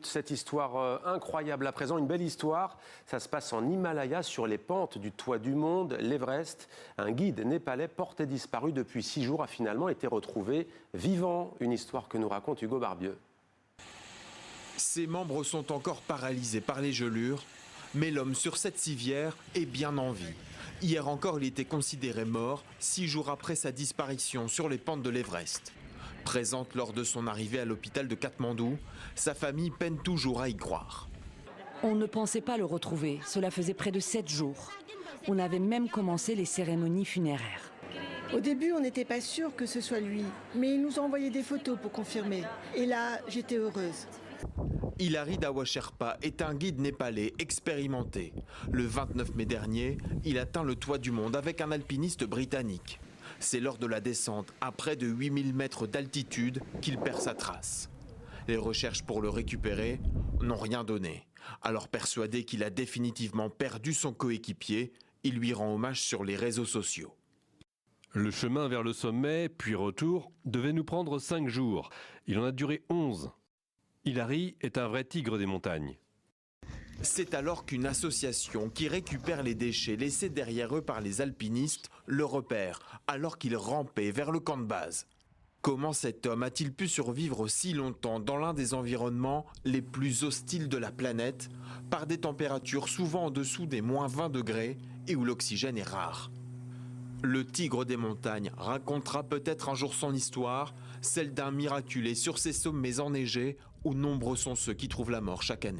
cette histoire incroyable. À présent, une belle histoire. Ça se passe en Himalaya, sur les pentes du toit du monde, l'Everest. Un guide népalais porté disparu depuis 6 jours a finalement été retrouvé vivant. Une histoire que nous raconte Hugo Barbieux. Ses membres sont encore paralysés par les gelures, mais l'homme sur cette civière est bien en vie. Hier encore, il était considéré mort, 6 jours après sa disparition sur les pentes de l'Everest. Présente lors de son arrivée à l'hôpital de Katmandou, sa famille peine toujours à y croire. On ne pensait pas le retrouver, cela faisait près de 7 jours. On avait même commencé les cérémonies funéraires. Au début, on n'était pas sûr que ce soit lui, mais il nous a envoyé des photos pour confirmer. Et là, j'étais heureuse. Hilary Dawa Sherpa est un guide népalais expérimenté. Le 29 mai dernier, il atteint le toit du monde avec un alpiniste britannique. C'est lors de la descente à près de 8000 mètres d'altitude qu'il perd sa trace. Les recherches pour le récupérer n'ont rien donné. Alors persuadé qu'il a définitivement perdu son coéquipier, il lui rend hommage sur les réseaux sociaux. Le chemin vers le sommet, puis retour, devait nous prendre 5 jours. Il en a duré 11. Hilary est un vrai tigre des montagnes. C'est alors qu'une association qui récupère les déchets laissés derrière eux par les alpinistes le repère, alors qu'il rampait vers le camp de base. Comment cet homme a-t-il pu survivre si longtemps dans l'un des environnements les plus hostiles de la planète, par des températures souvent en dessous des -20 degrés et où l'oxygène est rare? Le tigre des montagnes racontera peut-être un jour son histoire, celle d'un miraculé sur ces sommets enneigés où nombreux sont ceux qui trouvent la mort chaque année.